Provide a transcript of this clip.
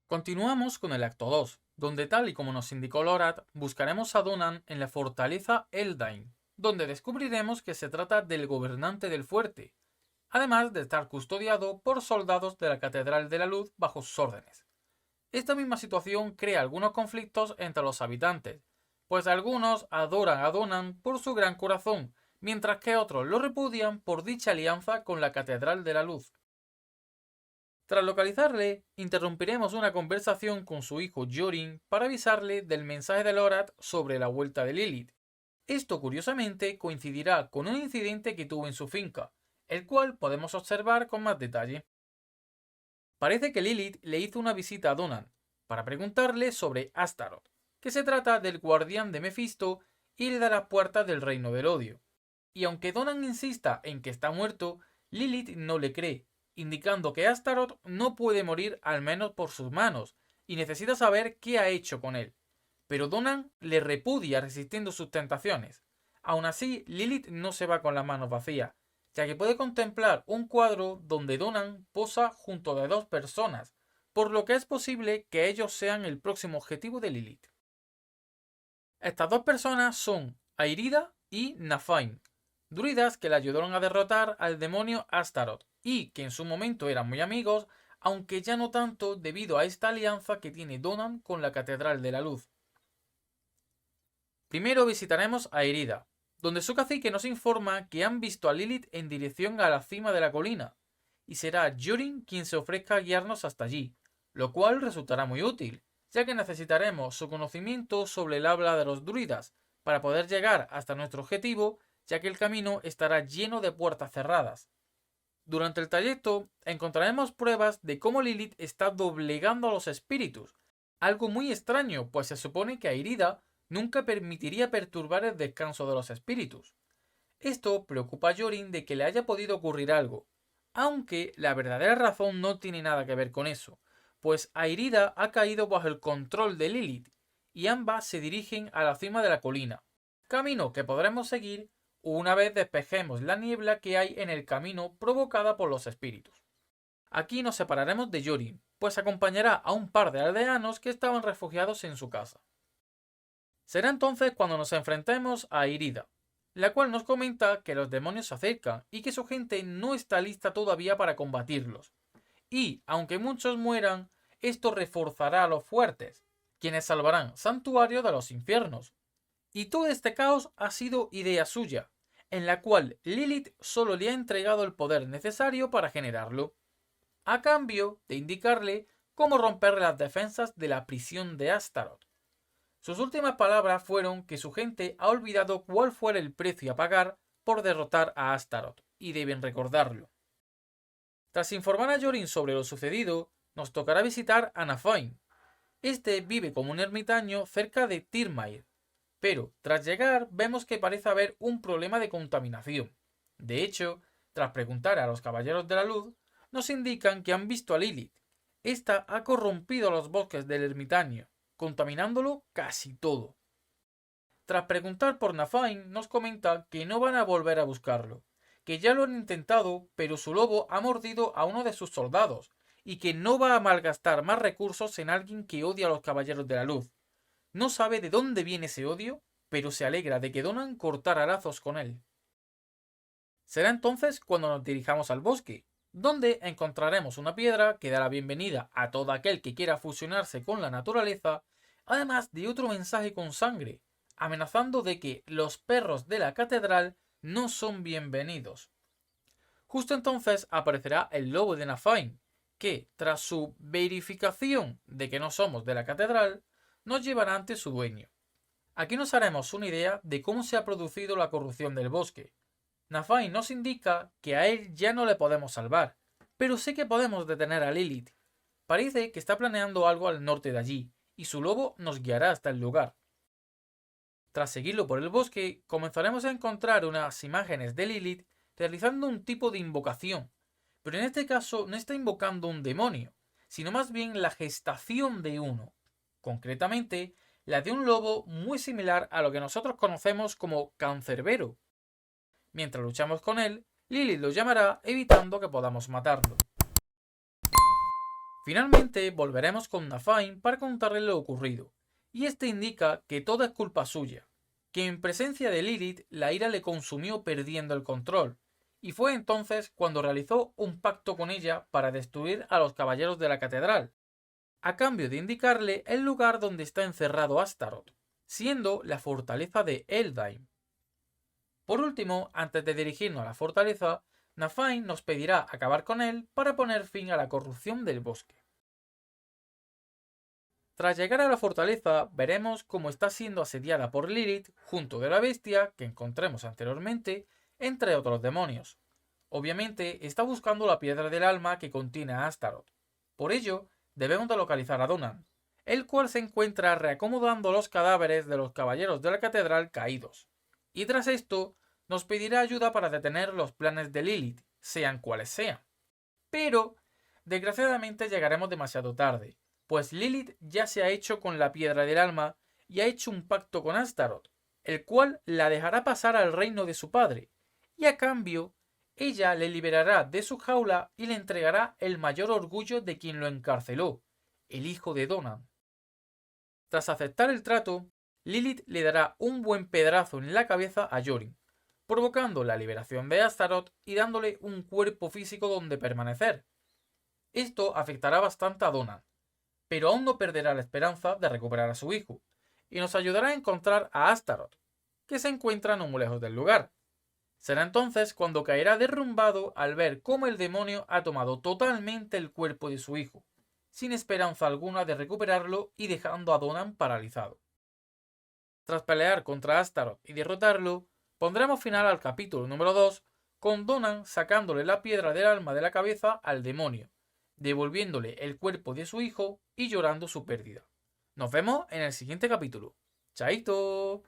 Continuamos con el acto 2, donde tal y como nos indicó Lorath, buscaremos a Donan en la fortaleza Eldain, donde descubriremos que se trata del gobernante del fuerte, además de estar custodiado por soldados de la Catedral de la Luz bajo sus órdenes. Esta misma situación crea algunos conflictos entre los habitantes, pues algunos adoran a Donan por su gran corazón, mientras que otros lo repudian por dicha alianza con la Catedral de la Luz. Tras localizarle, interrumpiremos una conversación con su hijo Jorin para avisarle del mensaje de Lorath sobre la vuelta de Lilith. Esto curiosamente coincidirá con un incidente que tuvo en su finca, el cual podemos observar con más detalle. Parece que Lilith le hizo una visita a Donan para preguntarle sobre Astaroth, que se trata del guardián de Mephisto y le da las puertas del reino del odio. Y aunque Donan insista en que está muerto, Lilith no le cree, indicando que Astaroth no puede morir al menos por sus manos, y necesita saber qué ha hecho con él. Pero Donan le repudia resistiendo sus tentaciones. Aún así, Lilith no se va con las manos vacías, ya que puede contemplar un cuadro donde Donan posa junto de dos personas, por lo que es posible que ellos sean el próximo objetivo de Lilith. Estas dos personas son Airida y Naphaim, druidas que le ayudaron a derrotar al demonio Astaroth y que en su momento eran muy amigos, aunque ya no tanto debido a esta alianza que tiene Donan con la Catedral de la Luz. Primero visitaremos a Airida, donde su cacique nos informa que han visto a Lilith en dirección a la cima de la colina, y será Jorin quien se ofrezca a guiarnos hasta allí, lo cual resultará muy útil, ya que necesitaremos su conocimiento sobre el habla de los druidas para poder llegar hasta nuestro objetivo, ya que el camino estará lleno de puertas cerradas. Durante el trayecto encontraremos pruebas de cómo Lilith está doblegando a los espíritus, algo muy extraño, pues se supone que Airida nunca permitiría perturbar el descanso de los espíritus. Esto preocupa a Jorin de que le haya podido ocurrir algo, aunque la verdadera razón no tiene nada que ver con eso, pues Airida ha caído bajo el control de Lilith y ambas se dirigen a la cima de la colina, camino que podremos seguir una vez despejemos la niebla que hay en el camino provocada por los espíritus. Aquí nos separaremos de Jorin, pues acompañará a un par de aldeanos que estaban refugiados en su casa. Será entonces cuando nos enfrentemos a Airida, la cual nos comenta que los demonios se acercan y que su gente no está lista todavía para combatirlos. Y, aunque muchos mueran, esto reforzará a los fuertes, quienes salvarán Santuario de los infiernos. Y todo este caos ha sido idea suya, en la cual Lilith solo le ha entregado el poder necesario para generarlo, a cambio de indicarle cómo romper las defensas de la prisión de Astaroth. Sus últimas palabras fueron que su gente ha olvidado cuál fuera el precio a pagar por derrotar a Astaroth, y deben recordarlo. Tras informar a Jorin sobre lo sucedido, nos tocará visitar a Naphaim. Este vive como un ermitaño cerca de Tirmire, pero tras llegar vemos que parece haber un problema de contaminación. De hecho, tras preguntar a los Caballeros de la Luz, nos indican que han visto a Lilith. Esta ha corrompido los bosques del ermitaño, contaminándolo casi todo. Tras preguntar por Naphaim, nos comenta que no van a volver a buscarlo, que ya lo han intentado, pero su lobo ha mordido a uno de sus soldados, y que no va a malgastar más recursos en alguien que odia a los Caballeros de la Luz. No sabe de dónde viene ese odio, pero se alegra de que Donan cortara lazos con él. Será entonces cuando nos dirijamos al bosque, donde encontraremos una piedra que da la bienvenida a todo aquel que quiera fusionarse con la naturaleza, además de otro mensaje con sangre, amenazando de que los perros de la catedral no son bienvenidos. Justo entonces aparecerá el lobo de Naphaim, que, tras su verificación de que no somos de la catedral, nos llevará ante su dueño. Aquí nos haremos una idea de cómo se ha producido la corrupción del bosque. Naphaim nos indica que a él ya no le podemos salvar, pero sí que podemos detener a Lilith. Parece que está planeando algo al norte de allí, y su lobo nos guiará hasta el lugar. Tras seguirlo por el bosque, comenzaremos a encontrar unas imágenes de Lilith realizando un tipo de invocación, pero en este caso no está invocando un demonio, sino más bien la gestación de uno, concretamente la de un lobo muy similar a lo que nosotros conocemos como cancerbero. Mientras luchamos con él, Lilith lo llamará evitando que podamos matarlo. Finalmente volveremos con Nafain para contarle lo ocurrido, y este indica que toda es culpa suya, que en presencia de Lilith la ira le consumió perdiendo el control, y fue entonces cuando realizó un pacto con ella para destruir a los caballeros de la catedral, a cambio de indicarle el lugar donde está encerrado Astaroth, siendo la fortaleza de Eldain. Por último, antes de dirigirnos a la fortaleza, Nafain nos pedirá acabar con él para poner fin a la corrupción del bosque. Tras llegar a la fortaleza, veremos cómo está siendo asediada por Lilith junto de la bestia que encontremos anteriormente, entre otros demonios. Obviamente está buscando la piedra del alma que contiene a Astaroth. Por ello, debemos de localizar a Donan, el cual se encuentra reacomodando los cadáveres de los caballeros de la catedral caídos. Y tras esto, nos pedirá ayuda para detener los planes de Lilith, sean cuales sean. Pero, desgraciadamente llegaremos demasiado tarde, pues Lilith ya se ha hecho con la piedra del alma y ha hecho un pacto con Astaroth, el cual la dejará pasar al reino de su padre, y a cambio, ella le liberará de su jaula y le entregará el mayor orgullo de quien lo encarceló, el hijo de Donan. Tras aceptar el trato, Lilith le dará un buen pedrazo en la cabeza a Yorin, provocando la liberación de Astaroth y dándole un cuerpo físico donde permanecer. Esto afectará bastante a Donan, pero aún no perderá la esperanza de recuperar a su hijo, y nos ayudará a encontrar a Astaroth, que se encuentra no muy lejos del lugar. Será entonces cuando caerá derrumbado al ver cómo el demonio ha tomado totalmente el cuerpo de su hijo, sin esperanza alguna de recuperarlo y dejando a Donan paralizado. Tras pelear contra Astaroth y derrotarlo, pondremos final al capítulo número 2 con Donan sacándole la piedra del alma de la cabeza al demonio, devolviéndole el cuerpo de su hijo y llorando su pérdida. Nos vemos en el siguiente capítulo. ¡Chaito!